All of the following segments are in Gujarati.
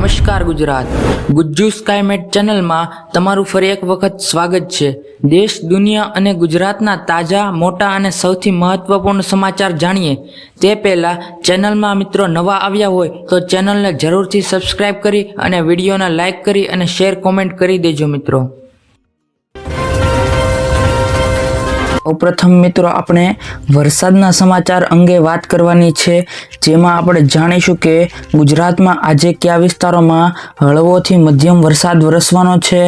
નમસ્કાર ગુજરાત ગુજ્જુ સ્કાયમેટ ચેનલમાં તમારું ફરી એક વખત સ્વાગત છે। દેશ દુનિયા અને ગુજરાતના તાજા મોટા અને સૌથી મહત્વપૂર્ણ સમાચાર જાણીએ તે પહેલા ચેનલમાં મિત્રો નવા આવ્યા હોય તો ચેનલને જરૂરથી સબસ્ક્રાઇબ કરી અને વિડીયોને લાઇક કરી અને શેર કોમેન્ટ કરી દેજો મિત્રો। સૌપ્રથમ મિત્રો આપણે વરસાદના સમાચાર અંગે વાત કરવાની છે, જેમાં આપણે જાણીશું કે ગુજરાતમાં આજે કયા વિસ્તારોમાં હળવોથી મધ્યમ વરસાદ વરસવાનો છે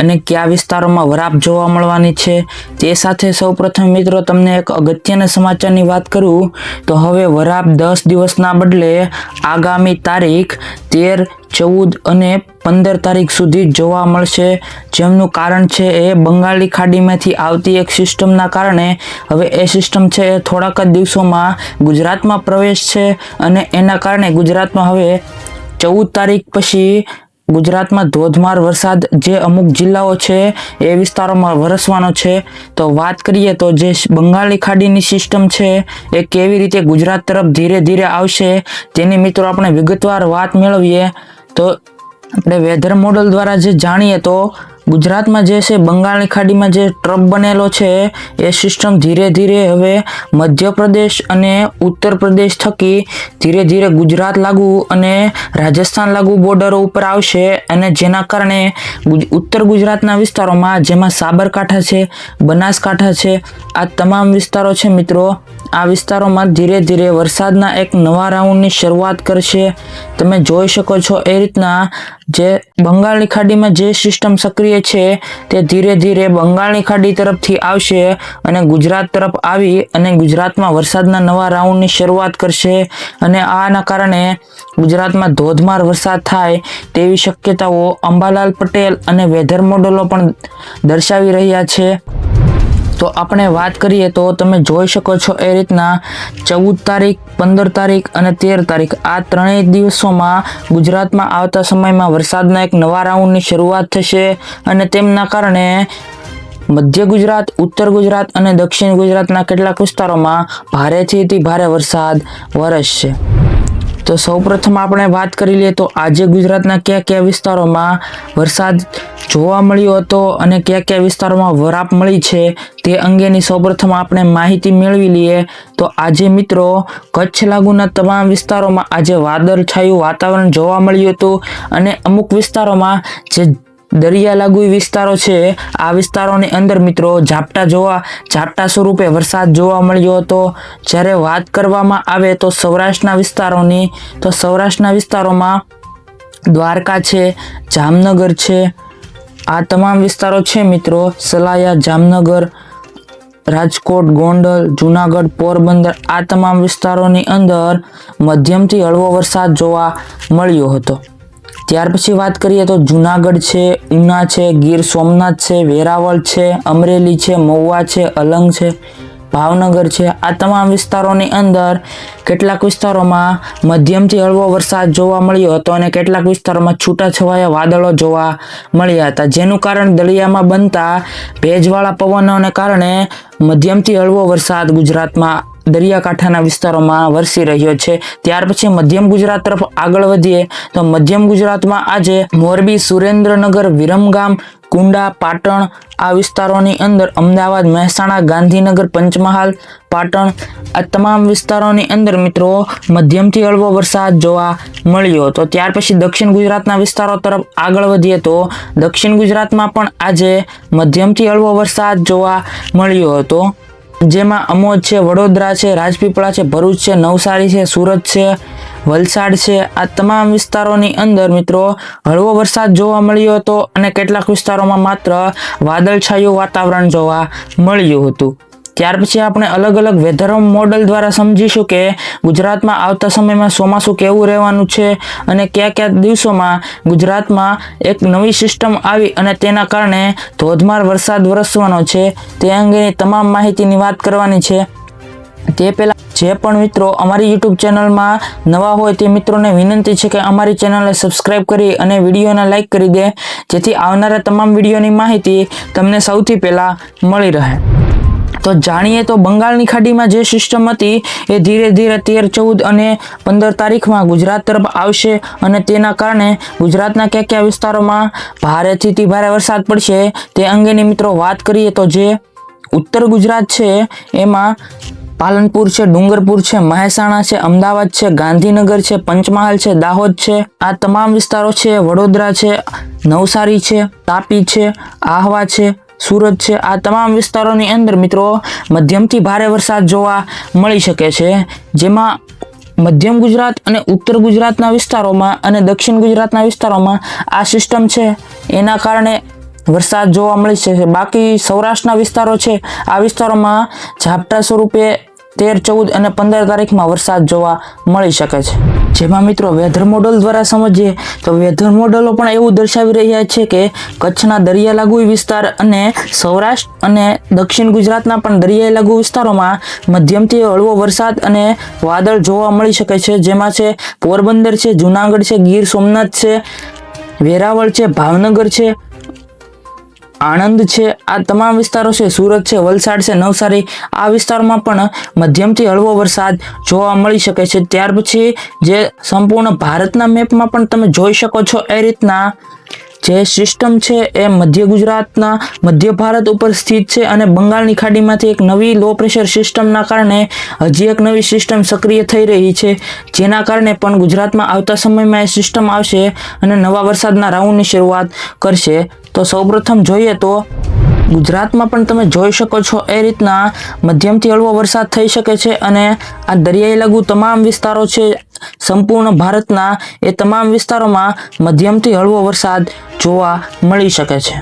અને કયા વિસ્તારોમાં વરાપ જોવા મળવાની છે। તે સાથે સૌપ્રથમ મિત્રો તમને એક અગત્યના સમાચારની વાત કરું તો હવે વરાપ 10 દિવસના બદલે આગામી તારીખ 13, 14 અને 15 તારીખ સુધી જોવા મળશે, જેમનું કારણ છે એ બંગાળની ખાડીમાંથી આવતી એક સિસ્ટમના કારણે હવે એ સિસ્ટમ છે એ થોડાક જ દિવસોમાં ગુજરાતમાં પ્રવેશ છે અને એના કારણે ગુજરાતમાં હવે 14 તારીખ પછી ગુજરાતમાં ધોધમાર વરસાદ જે અમુક જિલ્લાઓ છે એ વિસ્તારોમાં વરસવાનો છે। તો વાત કરીએ તો જે બંગાળની ખાડીની સિસ્ટમ છે એ કેવી રીતે ગુજરાત તરફ ધીરે ધીરે આવશે તેની મિત્રો આપણે વિગતવાર વાત મેળવીએ તો આપણે વેધર મોડલ દ્વારા જે જાણીએ તો ગુજરાતમાં જે છે બંગાળની ખાડીમાં જે ટ્રપ બનેલો છે એ સિસ્ટમ ધીરે ધીરે હવે મધ્યપ્રદેશ અને ઉત્તર પ્રદેશ થકી ધીરે ધીરે ગુજરાત લાગુ અને રાજસ્થાન લાગુ બોર્ડરો ઉપર આવશે અને જેના કારણે ઉત્તર ગુજરાતના વિસ્તારોમાં જેમાં સાબરકાંઠા છે, બનાસકાંઠા છે, આ તમામ વિસ્તારો છે મિત્રો, આ વિસ્તારોમાં ધીરે ધીરે વરસાદના એક નવા રાઉન્ડની શરૂઆત કરશે। તમે જોઈ શકો છો એ રીતના જે બંગાળની ખાડીમાં જે સિસ્ટમ સક્રિય છે તે ધીરે ધીરે બંગાળની ખાડી તરફથી આવશે અને ગુજરાત તરફ આવી અને ગુજરાતમાં વરસાદના નવા રાઉન્ડની શરૂઆત કરશે અને આના કારણે ગુજરાતમાં ધોધમાર વરસાદ થાય તેવી શક્યતાઓ અંબાલાલ પટેલ અને વેધર મોડલો પણ દર્શાવી રહ્યા છે। તો આપણે વાત કરીએ તો તમે જોઈ શકો છો એ રીતના 14 તારીખ, 15 તારીખ અને 13 તારીખ આ ત્રણેય દિવસોમાં ગુજરાતમાં આવતા સમયમાં વરસાદના એક નવા રાઉન્ડની શરૂઆત થશે અને તેમના કારણે મધ્ય ગુજરાત, ઉત્તર ગુજરાત અને દક્ષિણ ગુજરાતના કેટલાક વિસ્તારોમાં ભારેથી અતિ ભારે વરસાદ વરસશે। તો સૌપ્રથમ આપણે વાત કરી લઈએ તો આજે ગુજરાતના કયા કયા વિસ્તારોમાં વરસાદ જોવા મળ્યો હતો અને કયા કયા વિસ્તારોમાં વરાપ મળી છે તે અંગેની સૌપ્રથમ આપણે માહિતી મેળવી લઈએ। તો આજે મિત્રો કચ્છ લાગુના તમામ વિસ્તારોમાં આજે વાદળછાયું વાતાવરણ જોવા મળ્યું હતું અને અમુક વિસ્તારોમાં જે દરિયા લાગુ વિસ્તારો છે આ વિસ્તારોની અંદર મિત્રો ઝાપટા સ્વરૂપે વરસાદ જોવા મળ્યો હતો। જ્યારે વાત કરવામાં આવે તો સૌરાષ્ટ્રના વિસ્તારોની તો સૌરાષ્ટ્રના વિસ્તારોમાં દ્વારકા છે, જામનગર છે, આ તમામ વિસ્તારો છે મિત્રો, સલાયા, જામનગર, રાજકોટ, ગોંડલ, જુનાગઢ, પોરબંદર આ તમામ વિસ્તારોની અંદર મધ્યમથી હળવો વરસાદ જોવા મળ્યો હતો। ત્યાર પછી વાત કરીએ તો જુનાગઢ છે, ઉના છે, ગીર સોમનાથ છે, વેરાવળ છે, અમરેલી છે, મહુવા છે, અલંગ છે, ભાવનગર છે, આ તમામ વિસ્તારોની અંદર કેટલાક વિસ્તારોમાં મધ્યમથી હળવો વરસાદ જોવા મળ્યો હતો અને કેટલાક વિસ્તારોમાં છૂટાછવાયા વાદળો જોવા મળ્યા હતા, જેનું કારણ દરિયામાં બનતા ભેજવાળા પવનોને કારણે મધ્યમથી હળવો વરસાદ ગુજરાતમાં દરિયાકાંઠાના વિસ્તારોમાં વરસી રહ્યો છે। ત્યાર પછી મધ્યમ ગુજરાત તરફ આગળ વધીએ તો મધ્યમ ગુજરાતમાં આજે મોરબી, સુરેન્દ્રનગર, વિરમગામ, કુંડા, પાટણ આ વિસ્તારોની અંદર અમદાવાદ, મહેસાણા, ગાંધીનગર, પંચમહાલ, પાટણ આ તમામ વિસ્તારોની અંદર મિત્રો મધ્યમથી હળવો વરસાદ જોવા મળ્યો હતો। ત્યાર પછી દક્ષિણ ગુજરાતના વિસ્તારો તરફ આગળ વધીએ તો દક્ષિણ ગુજરાતમાં પણ આજે મધ્યમથી હળવો વરસાદ જોવા મળ્યો હતો, જેમાં અમોદ છે, વડોદરા છે, રાજપીપળા છે, ભરૂચ છે, નવસારી છે, સુરત છે, વલસાડ છે આ તમામ વિસ્તારોની અંદર મિત્રો હળવો વરસાદ જોવા મળ્યો હતો અને કેટલાક વિસ્તારોમાં માત્ર વાદળછાયું વાતાવરણ જોવા મળ્યું હતું। ત્યાર પછી આપણે અલગ અલગ વેધર મોડલ દ્વારા સમજીશું કે ગુજરાતમાં આવતા સમયમાં ચોમાસું કેવું રહેવાનું છે અને કયા કયા દિવસોમાં ગુજરાતમાં એક નવી સિસ્ટમ આવી અને તેના કારણે ધોધમાર વરસાદ વરસવાનો છે તે અંગેની તમામ માહિતીની વાત કરવાની છે। તે પહેલા જે પણ મિત્રો અમારી YouTube ચેનલમાં નવા હોય તે મિત્રોને વિનંતી છે કે અમારી ચેનલને સબસ્ક્રાઇબ કરી અને વિડીયોને લાઇક કરી દે, જેથી આવનારા તમામ વિડીયોની માહિતી તમને સૌથી પહેલા મળી રહે। તો જાણીએ તો બંગાળની ખાડીમાં જે સિસ્ટમ હતી એ ધીરે ધીરે 13, 14 અને 15 તારીખમાં ગુજરાત તરફ આવશે અને તેના કારણે ગુજરાતના કયા કયા વિસ્તારોમાં ભારેથી અતિ ભારે વરસાદ પડશે તે અંગેની મિત્રો વાત કરીએ તો જે ઉત્તર ગુજરાત છે એમાં પાલનપુર છે, ડુંગરપુર છે, મહેસાણા છે, અમદાવાદ છે, ગાંધીનગર છે, પંચમહાલ છે, દાહોદ છે, આ તમામ વિસ્તારો છે, વડોદરા છે, નવસારી છે, તાપી છે, આહવા છે, સુરત છે, આ તમામ વિસ્તારોની અંદર મિત્રો મધ્યમથી ભારે વરસાદ જોવા મળી શકે છે, જેમાં મધ્યમ ગુજરાત અને ઉત્તર ગુજરાતના વિસ્તારોમાં અને દક્ષિણ ગુજરાતના વિસ્તારોમાં આ સિસ્ટમ છે એના કારણે વરસાદ જોવા મળી શકે. બાકી સૌરાષ્ટ્રના વિસ્તારો છે આ વિસ્તારોમાં ઝાપટા સ્વરૂપે 13, 14 અને 15 તારીખમાં વરસાદ જોવા મળી શકે છે. જેમાં મિત્રો વેધર મોડલ દ્વારા સમજીએ તો વેધર મોડલો પણ એવું દર્શાવી રહ્યા છે કે કચ્છના દરિયા લાગુ વિસ્તાર અને સૌરાષ્ટ્ર અને દક્ષિણ ગુજરાતના પણ દરિયાઈ લાગુ વિસ્તારોમાં મધ્યમથી હળવો વરસાદ અને વાદળ જોવા મળી શકે છે. જેમાં છે પોરબંદર છે, જુનાગઢ છે, ગીર સોમનાથ છે, વેરાવળ છે, ભાવનગર છે, આણંદ છે, આ તમામ વિસ્તારો છે, સુરત છે, વલસાડ છે, નવસારી, આ વિસ્તારમાં પણ મધ્યમથી હળવો વરસાદ જોવા મળી શકે છે. ત્યાર પછી જે સંપૂર્ણ ભારતના મેપમાં પણ તમે જોઈ શકો છો એ રીતના જે સિસ્ટમ છે એ મધ્ય ગુજરાતના મધ્ય ભારત ઉપર સ્થિત છે અને બંગાળની ખાડીમાંથી એક નવી લો પ્રેશર સિસ્ટમના કારણે હજી એક નવી સિસ્ટમ સક્રિય થઈ રહી છે, જેના કારણે પણ ગુજરાતમાં આવતા સમયમાં એ સિસ્ટમ આવશે અને નવા વરસાદના રાઉન્ડની શરૂઆત કરશે. તો સૌપ્રથમ જોઈએ તો ગુજરાતમાં પણ તમે જોઈ શકો છો એ રીતના મધ્યમથી હળવો વરસાદ થઈ શકે છે અને આ દરિયાઈ લાગુ તમામ વિસ્તારો છે સંપૂર્ણ ભારતના એ તમામ વિસ્તારોમાં મધ્યમથી હળવો વરસાદ જોવા મળી શકે છે.